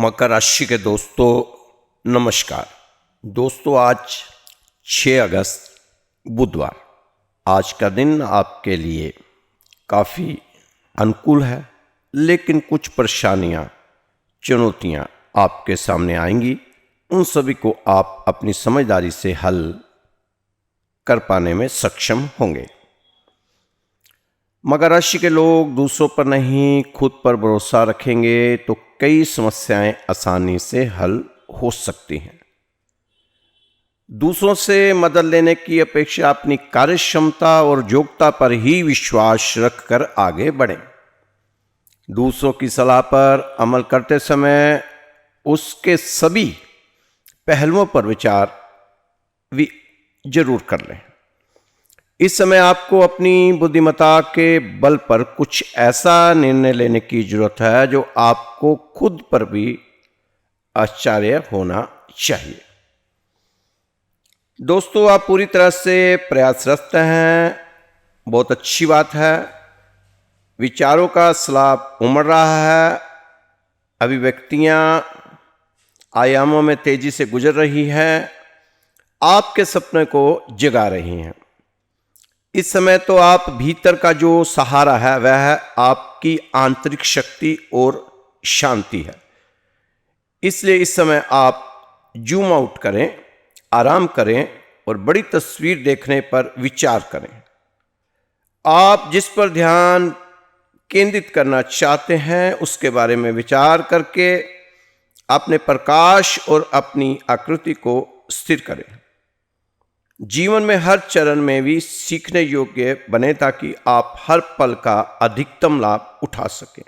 मकर राशि के दोस्तों नमस्कार। दोस्तों आज 6 अगस्त बुधवार, आज का दिन आपके लिए काफ़ी अनुकूल है, लेकिन कुछ परेशानियां, चुनौतियां आपके सामने आएंगी। उन सभी को आप अपनी समझदारी से हल कर पाने में सक्षम होंगे। मकर राशि के लोग दूसरों पर नहीं खुद पर भरोसा रखेंगे तो कई समस्याएं आसानी से हल हो सकती हैं। दूसरों से मदद लेने की अपेक्षा अपनी कार्य क्षमता और योग्यता पर ही विश्वास रखकर आगे बढ़ें। दूसरों की सलाह पर अमल करते समय उसके सभी पहलुओं पर विचार भी जरूर कर लें। इस समय आपको अपनी बुद्धिमत्ता के बल पर कुछ ऐसा निर्णय लेने की जरूरत है जो आपको खुद पर भी आश्चर्य होना चाहिए। दोस्तों आप पूरी तरह से प्रयासरत हैं, बहुत अच्छी बात है। विचारों का स्लाब उमड़ रहा है, अभिव्यक्तियां आयामों में तेजी से गुजर रही हैं, आपके सपने को जगा रही हैं। इस समय तो आप भीतर का जो सहारा है वह है आपकी आंतरिक शक्ति और शांति है। इसलिए इस समय आप जूम आउट करें, आराम करें और बड़ी तस्वीर देखने पर विचार करें। आप जिस पर ध्यान केंद्रित करना चाहते हैं उसके बारे में विचार करके अपने प्रकाश और अपनी आकृति को स्थिर करें। जीवन में हर चरण में भी सीखने योग्य बने ताकि आप हर पल का अधिकतम लाभ उठा सकें।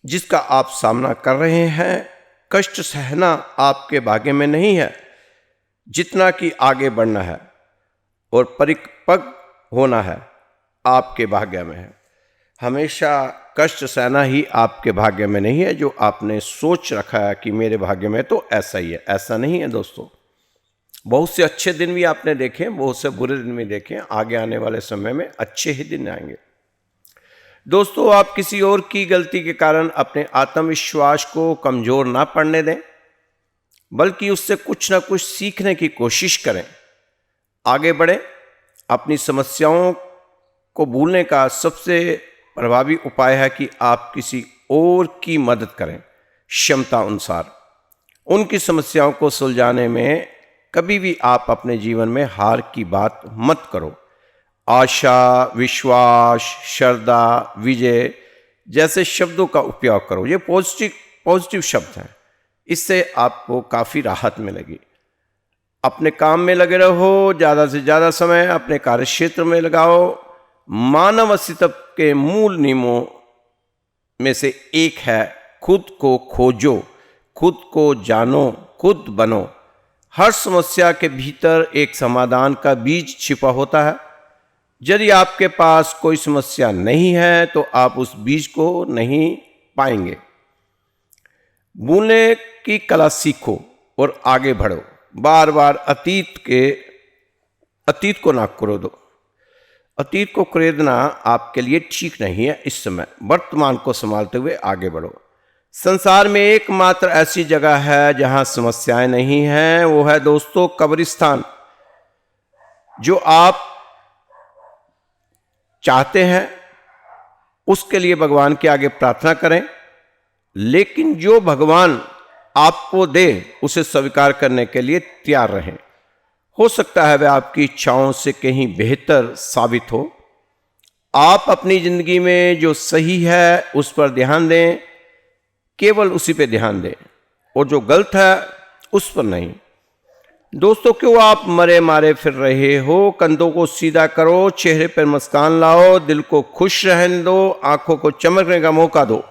जिसका आप सामना कर रहे हैं, कष्ट सहना आपके भाग्य में नहीं है, जितना कि आगे बढ़ना है और परिपक्व होना है आपके भाग्य में है। हमेशा कष्ट सहना ही आपके भाग्य में नहीं है। जो आपने सोच रखा है कि मेरे भाग्य में तो ऐसा ही है, ऐसा नहीं है दोस्तों। बहुत से अच्छे दिन भी आपने देखे, बहुत से बुरे दिन भी देखे। आगे आने वाले समय में अच्छे ही दिन आएंगे। दोस्तों आप किसी और की गलती के कारण अपने आत्मविश्वास को कमजोर ना पड़ने दें, बल्कि उससे कुछ ना कुछ सीखने की कोशिश करें। आगे बढ़ें। अपनी समस्याओं को भूलने का सबसे प्रभावी उपाय है कि आप किसी और की मदद करें क्षमता अनुसार। उनकी समस्याओं को सुलझाने में कभी भी आप अपने जीवन में हार की बात मत करो। आशा, विश्वास, श्रद्धा, विजय जैसे शब्दों का उपयोग करो। ये पॉजिटिव शब्द हैं। इससे आपको काफ़ी राहत मिलेगी। अपने काम में लगे रहो, ज़्यादा से ज़्यादा समय अपने कार्य क्षेत्र में लगाओ। मानव अस्तित्व के मूल नियमों में से एक है खुद को खोजो, खुद को जानो, खुद बनो। हर समस्या के भीतर एक समाधान का बीज छिपा होता है। यदि आपके पास कोई समस्या नहीं है तो आप उस बीज को नहीं पाएंगे। भूलने की कला सीखो और आगे बढ़ो। बार बार अतीत को ना करो दो। अतीत को खरीदना आपके लिए ठीक नहीं है। इस समय वर्तमान को संभालते हुए आगे बढ़ो। संसार में एकमात्र ऐसी जगह है जहां समस्याएं नहीं हैं, वो है दोस्तों कब्रिस्तान। जो आप चाहते हैं उसके लिए भगवान के आगे प्रार्थना करें, लेकिन जो भगवान आपको दे उसे स्वीकार करने के लिए तैयार रहें। हो सकता है वह आपकी इच्छाओं से कहीं बेहतर साबित हो। आप अपनी जिंदगी में जो सही है उस पर ध्यान दें, केवल उसी पे ध्यान दें, और जो गलत है उस पर नहीं। दोस्तों क्यों आप मरे मारे फिर रहे हो? कंधों को सीधा करो, चेहरे पर मुस्कान लाओ, दिल को खुश रहने दो, आंखों को चमकने का मौका दो,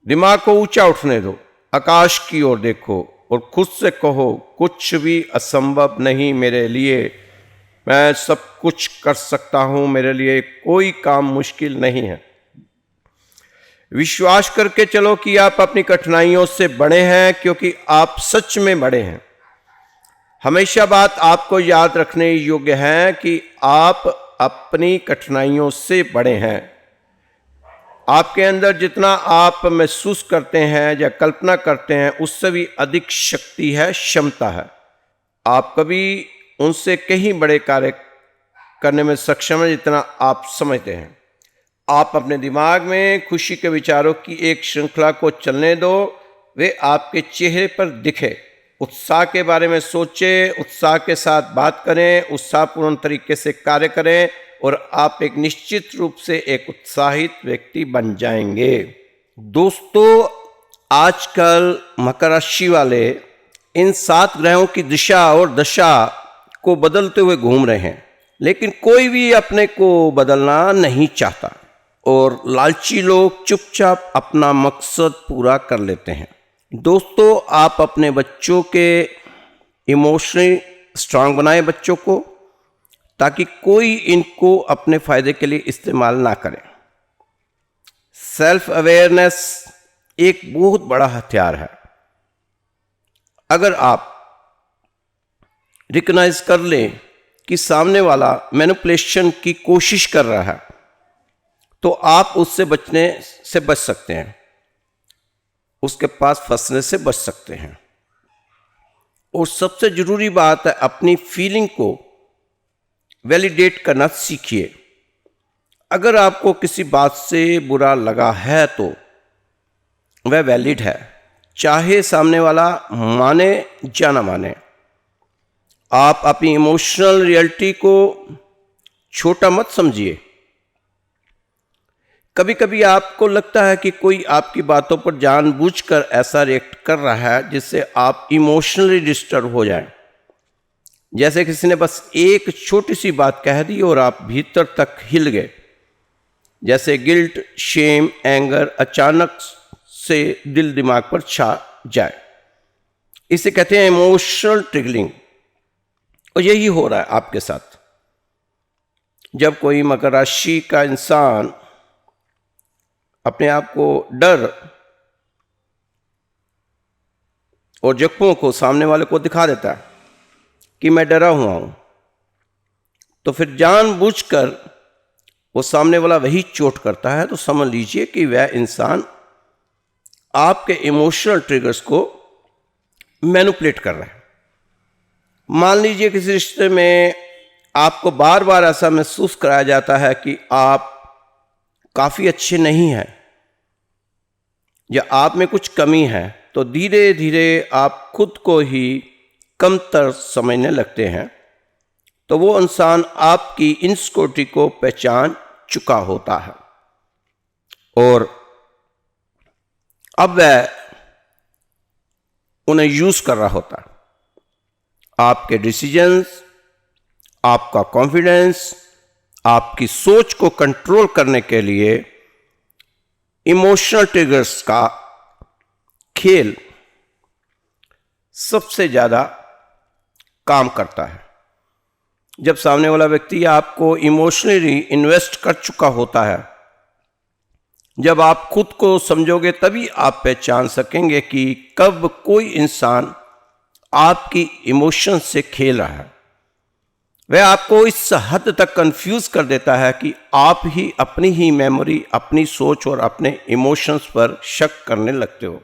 दिमाग को ऊंचा उठने दो, आकाश की ओर देखो और खुद से कहो कुछ भी असंभव नहीं मेरे लिए। मैं सब कुछ कर सकता हूं, मेरे लिए कोई काम मुश्किल नहीं है। विश्वास करके चलो कि आप अपनी कठिनाइयों से बड़े हैं, क्योंकि आप सच में बड़े हैं। हमेशा बात आपको याद रखने योग्य है कि आप अपनी कठिनाइयों से बड़े हैं। आपके अंदर जितना आप महसूस करते हैं या कल्पना करते हैं उससे भी अधिक शक्ति है, क्षमता है। आप कभी उनसे कहीं बड़े कार्य करने में सक्षम हैं जितना आप समझते हैं। आप अपने दिमाग में खुशी के विचारों की एक श्रृंखला को चलने दो, वे आपके चेहरे पर दिखे। उत्साह के बारे में सोचें, उत्साह के साथ बात करें, उत्साहपूर्ण तरीके से कार्य करें और आप एक निश्चित रूप से एक उत्साहित व्यक्ति बन जाएंगे। दोस्तों, आजकल मकर राशि वाले इन 7 ग्रहों की दिशा और दशा को बदलते हुए घूम रहे हैं, लेकिन कोई भी अपने को बदलना नहीं चाहता और लालची लोग चुपचाप अपना मकसद पूरा कर लेते हैं। दोस्तों, आप अपने बच्चों के इमोशनली स्ट्रांग बनाएं बच्चों को, ताकि कोई इनको अपने फायदे के लिए इस्तेमाल ना करे। सेल्फ अवेयरनेस एक बहुत बड़ा हथियार है। अगर आप रिकॉग्नाइज कर लें कि सामने वाला मैनिपुलेशन की कोशिश कर रहा है, तो आप उससे बचने से बच सकते हैं, उसके पास फंसने से बच सकते हैं। और सबसे जरूरी बात है, अपनी फीलिंग को वैलिडेट करना सीखिए। अगर आपको किसी बात से बुरा लगा है तो वह वैलिड है, चाहे सामने वाला माने या ना माने। आप अपनी इमोशनल रियलिटी को छोटा मत समझिए। कभी कभी आपको लगता है कि कोई आपकी बातों पर जानबूझकर ऐसा रिएक्ट कर रहा है जिससे आप इमोशनली डिस्टर्ब हो जाएं। जैसे किसी ने बस एक छोटी सी बात कह दी और आप भीतर तक हिल गए। जैसे गिल्ट, शेम, एंगर अचानक से दिल दिमाग पर छा जाए। इसे कहते हैं इमोशनल ट्रिगरिंग। और यही हो रहा है आपके साथ। जब कोई मकर राशि का इंसान अपने आप को डर और जख्मों को सामने वाले को दिखा देता है कि मैं डरा हुआ हूं, तो फिर जानबूझकर वो सामने वाला वही चोट करता है, तो समझ लीजिए कि वह इंसान आपके इमोशनल ट्रिगर्स को मैनिपुलेट कर रहा है। मान लीजिए किसी रिश्ते में आपको बार बार ऐसा महसूस कराया जाता है कि आप काफ़ी अच्छे नहीं हैं या आप में कुछ कमी है, तो धीरे धीरे आप खुद को ही कमतर समझने लगते हैं। तो वो इंसान आपकी इनसिक्योरिटी को पहचान चुका होता है और अब वह उन्हें यूज कर रहा होता है। आपके डिसीजंस, आपका कॉन्फिडेंस, आपकी सोच को कंट्रोल करने के लिए इमोशनल ट्रिगर्स का खेल सबसे ज्यादा काम करता है। जब सामने वाला व्यक्ति आपको इमोशनली इन्वेस्ट कर चुका होता है, जब आप खुद को समझोगे तभी आप पहचान सकेंगे कि कब कोई इंसान आपकी इमोशन से खेल रहा है। वह आपको इस हद तक कंफ्यूज कर देता है कि आप ही अपनी ही मेमोरी, अपनी सोच और अपने इमोशंस पर शक करने लगते हो।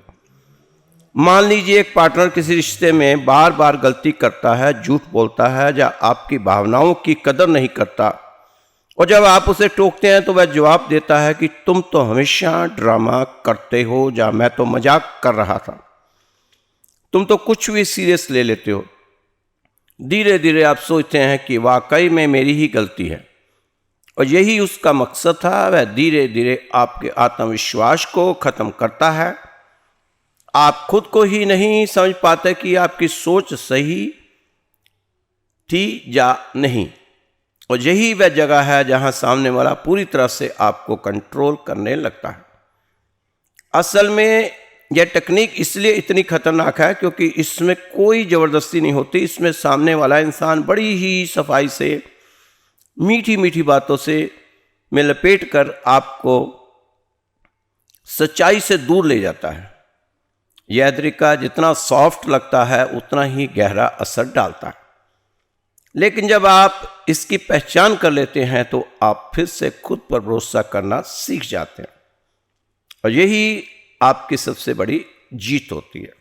मान लीजिए एक पार्टनर किसी रिश्ते में बार बार गलती करता है, झूठ बोलता है या आपकी भावनाओं की कदर नहीं करता, और जब आप उसे टोकते हैं तो वह जवाब देता है कि तुम तो हमेशा ड्रामा करते हो, या मैं तो मजाक कर रहा था, तुम तो कुछ भी सीरियस ले लेते हो। धीरे धीरे आप सोचते हैं कि वाकई में मेरी ही गलती है, और यही उसका मकसद था। वह धीरे धीरे आपके आत्मविश्वास को खत्म करता है। आप खुद को ही नहीं समझ पाते कि आपकी सोच सही थी या नहीं, और यही वह जगह है जहां सामने वाला पूरी तरह से आपको कंट्रोल करने लगता है। असल में यह टेक्निक इसलिए इतनी खतरनाक है क्योंकि इसमें कोई ज़बरदस्ती नहीं होती। इसमें सामने वाला इंसान बड़ी ही सफाई से, मीठी मीठी बातों से में लपेट कर आपको सच्चाई से दूर ले जाता है। यह तरीका जितना सॉफ्ट लगता है उतना ही गहरा असर डालता है। लेकिन जब आप इसकी पहचान कर लेते हैं तो आप फिर से खुद पर भरोसा करना सीख जाते हैं। और यही आपकी सबसे बड़ी जीत होती है।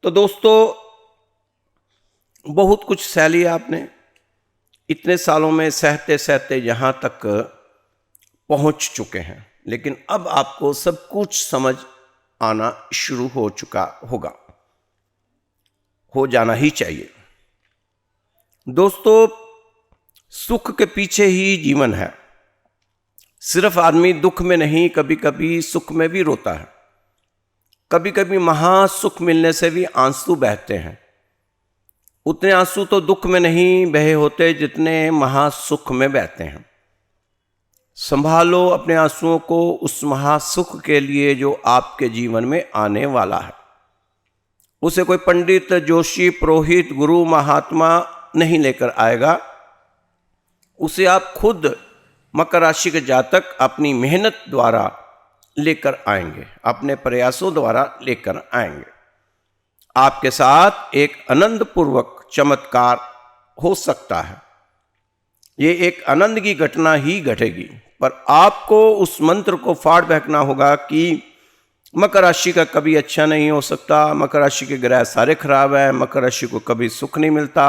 तो दोस्तों, बहुत कुछ सह लिया आपने, इतने सालों में सहते सहते यहाँ तक पहुँच चुके हैं, लेकिन अब आपको सब कुछ समझ आना शुरू हो चुका होगा, हो जाना ही चाहिए। दोस्तों, सुख के पीछे ही जीवन है। सिर्फ आदमी दुख में नहीं, कभी कभी सुख में भी रोता है। कभी कभी महासुख मिलने से भी आंसू बहते हैं। उतने आंसू तो दुख में नहीं बहे होते जितने महासुख में बहते हैं। संभालो अपने आंसुओं को उस महासुख के लिए जो आपके जीवन में आने वाला है। उसे कोई पंडित, जोशी, पुरोहित, गुरु, महात्मा नहीं लेकर आएगा। उसे आप खुद मकर राशि के जातक अपनी मेहनत द्वारा लेकर आएंगे, अपने प्रयासों द्वारा लेकर आएंगे। आपके साथ एक आनंदपूर्वक चमत्कार हो सकता है। ये एक आनंद की घटना ही घटेगी, पर आपको उस मंत्र को फाड़ फेंकना होगा कि मकर राशि का कभी अच्छा नहीं हो सकता, मकर राशि के ग्रह सारे खराब हैं, मकर राशि को कभी सुख नहीं मिलता,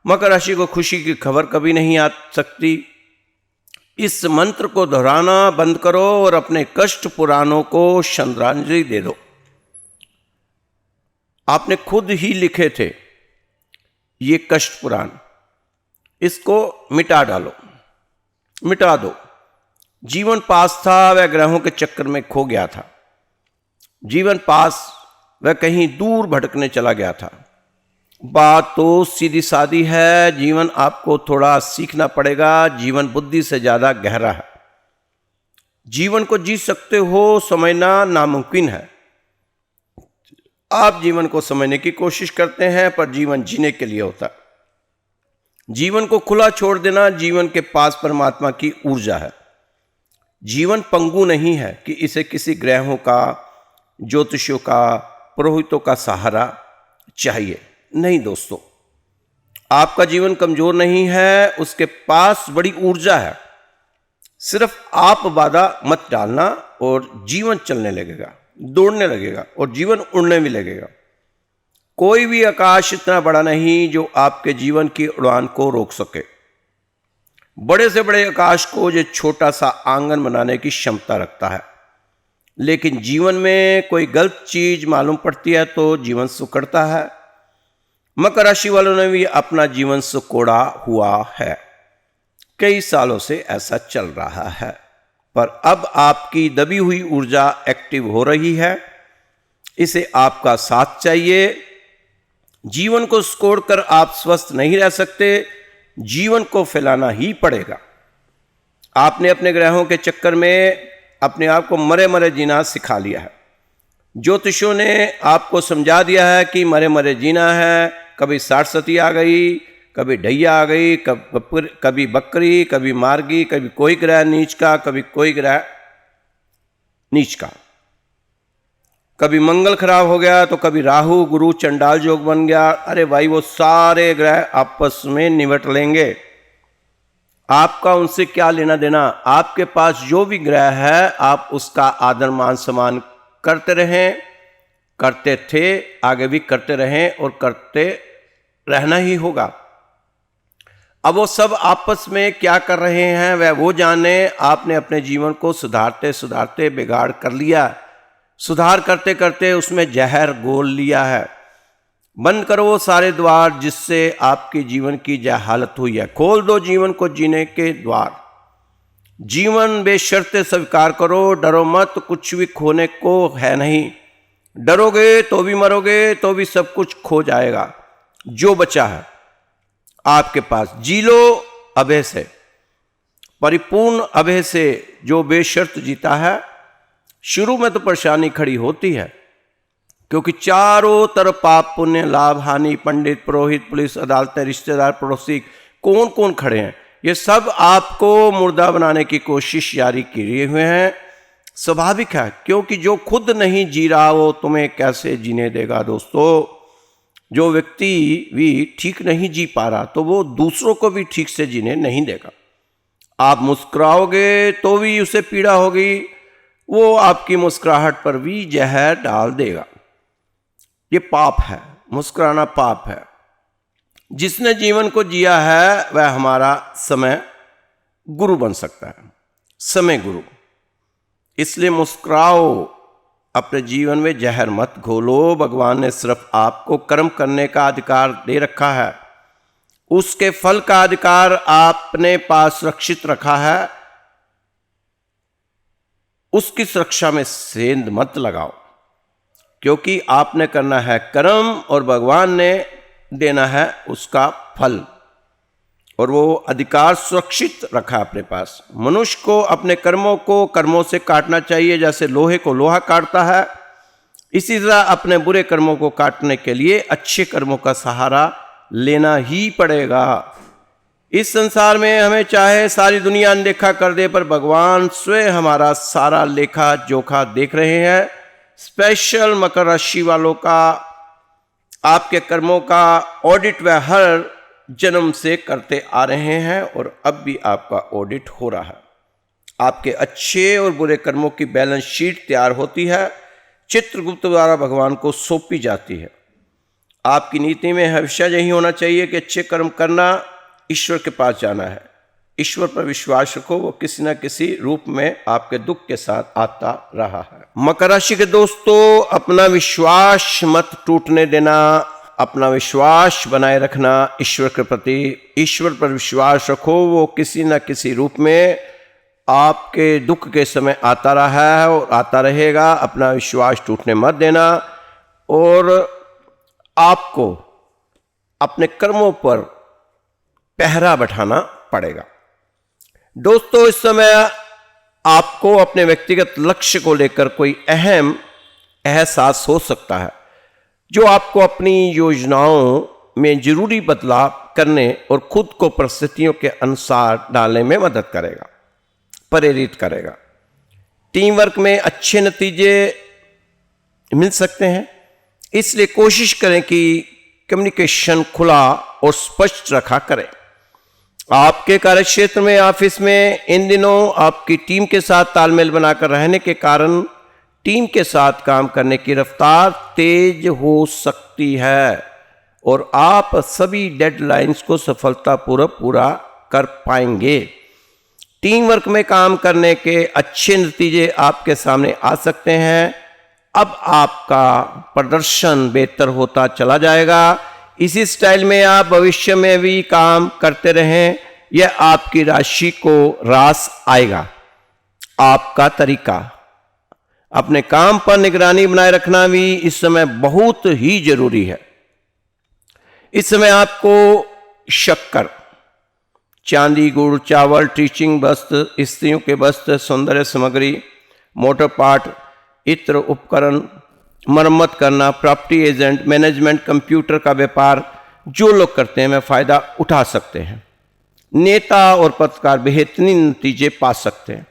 मकर राशि को खुशी की खबर कभी नहीं आ सकती। इस मंत्र को दोहराना बंद करो और अपने कष्ट पुराणों को श्रद्धांजलि दे दो। आपने खुद ही लिखे थे ये कष्ट पुराण, इसको मिटा डालो, मिटा दो। जीवन पास था, वह ग्रहों के चक्कर में खो गया था। जीवन पास, वह कहीं दूर भटकने चला गया था। बात तो सीधी सादी है, जीवन आपको थोड़ा सीखना पड़ेगा। जीवन बुद्धि से ज्यादा गहरा है। जीवन को जी सकते हो, समझना नामुमकिन है। आप जीवन को समझने की कोशिश करते हैं, पर जीवन जीने के लिए होता है। जीवन को खुला छोड़ देना, जीवन के पास परमात्मा की ऊर्जा है। जीवन पंगु नहीं है कि इसे किसी ग्रहों का, ज्योतिषियों का, पुरोहितों का सहारा चाहिए। नहीं दोस्तों, आपका जीवन कमजोर नहीं है, उसके पास बड़ी ऊर्जा है। सिर्फ आप बाधा मत डालना और जीवन चलने लगेगा, दौड़ने लगेगा और जीवन उड़ने भी लगेगा। कोई भी आकाश इतना बड़ा नहीं जो आपके जीवन की उड़ान को रोक सके। बड़े से बड़े आकाश को ये छोटा सा आंगन बनाने की क्षमता रखता है। लेकिन जीवन में कोई गलत चीज मालूम पड़ती है तो जीवन सुकड़ता है। मकर राशि वालों ने भी अपना जीवन सुकोड़ा हुआ है। कई सालों से ऐसा चल रहा है, पर अब आपकी दबी हुई ऊर्जा एक्टिव हो रही है। इसे आपका साथ चाहिए। जीवन को सिकोड़कर आप स्वस्थ नहीं रह सकते, जीवन को फैलाना ही पड़ेगा। आपने अपने ग्रहों के चक्कर में अपने आप को मरे मरे जीना सिखा लिया है। ज्योतिषियों ने आपको समझा दिया है कि मरे मरे जीना है। कभी सारस्वती आ गई, कभी ढैया आ गई, कभी बकरी, कभी मार्गी, कभी कोई ग्रह नीच का, कभी कोई ग्रह नीच का। कभी मंगल खराब हो गया तो कभी राहु गुरु चंडाल योग बन गया। अरे भाई, वो सारे ग्रह आपस में निपट लेंगे। आपका उनसे क्या लेना देना। आपके पास जो भी ग्रह है, आप उसका आदर मान सम्मान करते रहें, करते थे, आगे भी करते रहें और करते रहना ही होगा। अब वो सब आपस में क्या कर रहे हैं वह वो जाने। आपने अपने जीवन को सुधारते सुधारते बिगाड़ कर लिया। सुधार करते करते उसमें जहर घोल लिया है। बंद करो वो सारे द्वार जिससे आपके जीवन की जय हालत हुई है। खोल दो जीवन को जीने के द्वार। जीवन बेशर्ते स्वीकार करो। डरो मत, कुछ भी खोने को है नहीं। डरोगे तो भी मरोगे, तो भी सब कुछ खो जाएगा। जो बचा है आपके पास, जी लो अभय से, परिपूर्ण अभय से। जो बेशर्त जीता है, शुरू में तो परेशानी खड़ी होती है, क्योंकि चारों तरफ पाप पुण्य लाभ हानि, पंडित, पुरोहित, पुलिस, अदालतें, रिश्तेदार, पड़ोसी, कौन कौन खड़े हैं। ये सब आपको मुर्दा बनाने की कोशिश जारी किए हुए हैं। स्वाभाविक है, क्योंकि जो खुद नहीं जी रहा वो तुम्हें कैसे जीने देगा। दोस्तों, जो व्यक्ति भी ठीक नहीं जी पा रहा तो वो दूसरों को भी ठीक से जीने नहीं देगा। आप मुस्कुराओगे तो भी उसे पीड़ा होगी, वो आपकी मुस्कुराहट पर भी जहर डाल देगा। ये पाप है, मुस्कुराना पाप है। जिसने जीवन को जिया है वह हमारा समय गुरु बन सकता है, समय गुरु। इसलिए मुस्कुराओ, अपने जीवन में जहर मत घोलो। भगवान ने सिर्फ आपको कर्म करने का अधिकार दे रखा है, उसके फल का अधिकार आपने पास सुरक्षित रखा है। उसकी सुरक्षा में सेंध मत लगाओ, क्योंकि आपने करना है कर्म और भगवान ने देना है उसका फल, और वो अधिकार सुरक्षित रखा अपने पास। मनुष्य को अपने कर्मों को कर्मों से काटना चाहिए, जैसे लोहे को लोहा काटता है। इसी तरह अपने बुरे कर्मों को काटने के लिए अच्छे कर्मों का सहारा लेना ही पड़ेगा। इस संसार में हमें चाहे सारी दुनिया अनदेखा कर दे, पर भगवान स्वयं हमारा सारा लेखा जोखा देख रहे हैं। स्पेशल मकर राशि वालों का आपके कर्मों का ऑडिट वह हर जन्म से करते आ रहे हैं, और अब भी आपका ऑडिट हो रहा है। आपके अच्छे और बुरे कर्मों की बैलेंस शीट तैयार होती है, चित्रगुप्त द्वारा भगवान को सौंपी जाती है। आपकी नीति में हमेशा यही होना चाहिए कि अच्छे कर्म करना, ईश्वर के पास जाना है। ईश्वर पर विश्वास रखो, वो किसी न किसी रूप में आपके दुख के साथ आता रहा है। मकर राशि के दोस्तों, अपना विश्वास मत टूटने देना, अपना विश्वास बनाए रखना ईश्वर के प्रति। ईश्वर पर विश्वास रखो, वो किसी न किसी रूप में आपके दुख के समय आता रहा है और आता रहेगा। अपना विश्वास टूटने मत देना, और आपको अपने कर्मों पर पहरा बैठाना पड़ेगा। दोस्तों, इस समय आपको अपने व्यक्तिगत लक्ष्य को लेकर कोई अहम एहसास हो सकता है, जो आपको अपनी योजनाओं में जरूरी बदलाव करने और खुद को परिस्थितियों के अनुसार डालने में मदद करेगा, प्रेरित करेगा। टीम वर्क में अच्छे नतीजे मिल सकते हैं, इसलिए कोशिश करें कि कम्युनिकेशन खुला और स्पष्ट रखा करें। आपके कार्यक्षेत्र में, ऑफिस में इन दिनों आपकी टीम के साथ तालमेल बनाकर रहने के कारण टीम के साथ काम करने की रफ्तार तेज हो सकती है, और आप सभी डेडलाइंस को सफलतापूर्वक पूरा कर पाएंगे। टीम वर्क में काम करने के अच्छे नतीजे आपके सामने आ सकते हैं। अब आपका प्रदर्शन बेहतर होता चला जाएगा। इसी स्टाइल में आप भविष्य में भी काम करते रहें, यह आपकी राशि को रास आएगा। आपका तरीका, अपने काम पर निगरानी बनाए रखना भी इस समय बहुत ही जरूरी है। इस समय आपको शक्कर, चांदी, गुड़, चावल, टीचिंग वस्त्र, स्त्रियों के वस्त्र, सौंदर्य सामग्री, मोटर पार्ट, इत्र उपकरण, मरम्मत करना, प्रॉपर्टी एजेंट, मैनेजमेंट, कंप्यूटर का व्यापार जो लोग करते हैं, वे फायदा उठा सकते हैं। नेता और पत्रकार बेहतरीन नतीजे पा सकते हैं।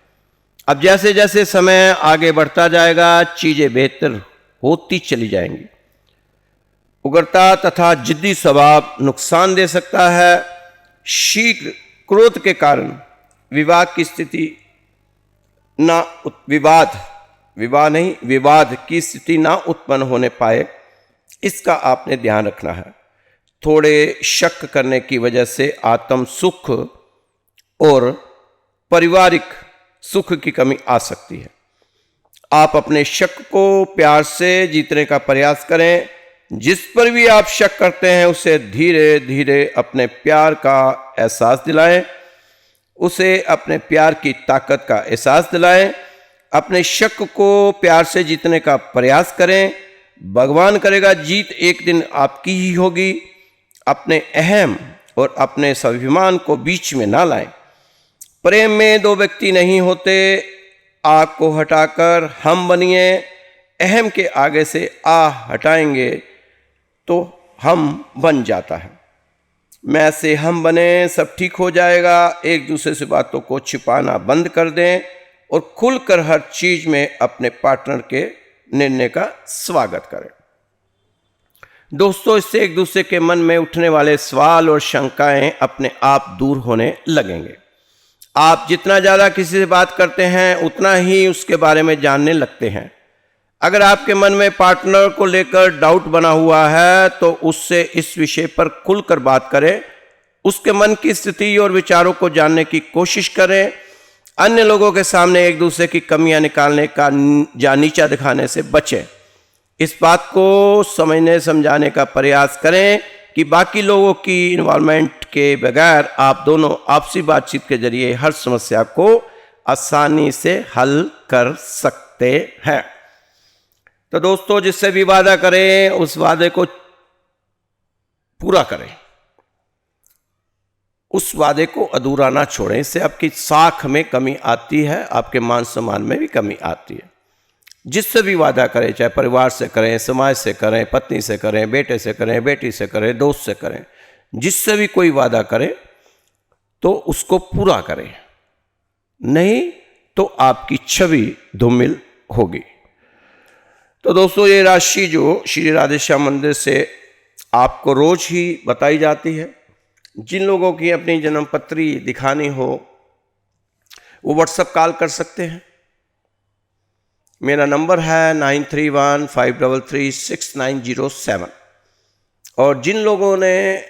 अब जैसे जैसे समय आगे बढ़ता जाएगा, चीजें बेहतर होती चली जाएंगी। उग्रता तथा जिद्दी स्वभाव नुकसान दे सकता है। शीघ्र क्रोध के कारण विवाद की स्थिति ना विवाद की स्थिति ना उत्पन्न होने पाए, इसका आपने ध्यान रखना है। थोड़े शक करने की वजह से आत्म सुख और पारिवारिक सुख की कमी आ सकती है। आप अपने शक को प्यार से जीतने का प्रयास करें। जिस पर भी आप शक करते हैं, उसे धीरे धीरे अपने प्यार का एहसास दिलाएं, उसे अपने प्यार की ताकत का एहसास दिलाएं। अपने शक को प्यार से जीतने का प्रयास करें। भगवान करेगा जीत एक दिन आपकी ही होगी। अपने अहम और अपने स्वाभिमान को बीच में ना लाएं। प्रेम में दो व्यक्ति नहीं होते। आग को हटाकर हम बनिए। अहम के आगे से आ हटाएंगे तो हम बन जाता है। मैं से हम बने, सब ठीक हो जाएगा। एक दूसरे से बातों को छिपाना बंद कर दें और खुलकर हर चीज में अपने पार्टनर के निर्णय का स्वागत करें। दोस्तों, इससे एक दूसरे के मन में उठने वाले सवाल और शंकाएं अपने आप दूर होने लगेंगे। आप जितना ज़्यादा किसी से बात करते हैं उतना ही उसके बारे में जानने लगते हैं। अगर आपके मन में पार्टनर को लेकर डाउट बना हुआ है तो उससे इस विषय पर खुलकर बात करें, उसके मन की स्थिति और विचारों को जानने की कोशिश करें। अन्य लोगों के सामने एक दूसरे की कमियां निकालने का या नीचा दिखाने से बचें। इस बात को समझने समझाने का प्रयास करें कि बाकी लोगों की इन्वॉल्वमेंट के बगैर आप दोनों आपसी बातचीत के जरिए हर समस्या को आसानी से हल कर सकते हैं। तो दोस्तों, जिससे भी वादा करें उस वादे को पूरा करें, उस वादे को अधूरा ना छोड़ें। इससे आपकी साख में कमी आती है, आपके मान सम्मान में भी कमी आती है। जिससे भी वादा करें, चाहे परिवार से करें, समाज से करें, पत्नी से करें, बेटे से करें, बेटी से करें, दोस्त से करें, जिससे भी कोई वादा करें तो उसको पूरा करें, नहीं तो आपकी छवि धूमिल होगी। तो दोस्तों, ये राशि जो श्री राधेश्याम मंदिर से आपको रोज ही बताई जाती है। जिन लोगों की अपनी जन्म पत्री दिखानी हो वो व्हाट्सएप कॉल कर सकते हैं। मेरा नंबर है 9315336907। और जिन लोगों ने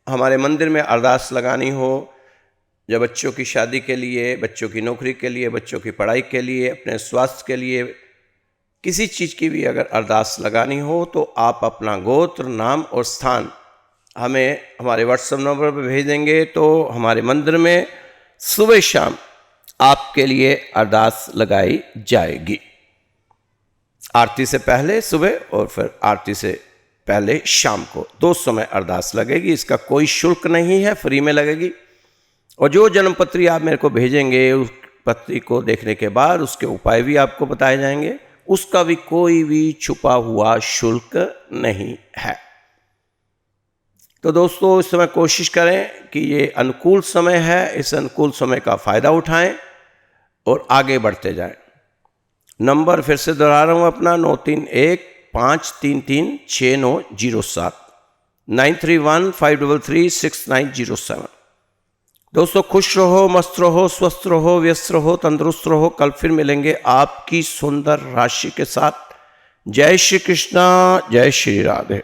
हमारे मंदिर में अरदास लगानी हो, या बच्चों की शादी के लिए, बच्चों की नौकरी के लिए, बच्चों की पढ़ाई के लिए, अपने स्वास्थ्य के लिए, किसी चीज़ की भी अगर अरदास लगानी हो तो आप अपना गोत्र, नाम और स्थान हमें हमारे व्हाट्सएप नंबर पर भेज देंगे तो हमारे मंदिर में सुबह शाम आपके लिए अरदास लगाई जाएगी। आरती से पहले सुबह और फिर आरती से पहले शाम को 2 समय अरदास लगेगी। इसका कोई शुल्क नहीं है, फ्री में लगेगी। और जो जन्मपत्री आप मेरे को भेजेंगे, उस पत्री को देखने के बाद उसके उपाय भी आपको बताए जाएंगे। उसका भी कोई भी छुपा हुआ शुल्क नहीं है। तो दोस्तों, इस समय कोशिश करें कि ये अनुकूल समय है, इस अनुकूल समय का फ़ायदा उठाएं और आगे बढ़ते जाएं। नंबर फिर से दोहरा रहा हूँ अपना, 9315336907 9315336907। दोस्तों, खुश रहो, मस्त रहो, स्वस्थ रहो, व्यस्त रहो, तंदुरुस्त रहो। कल फिर मिलेंगे आपकी सुंदर राशि के साथ। जय श्री कृष्णा, जय श्री राधे।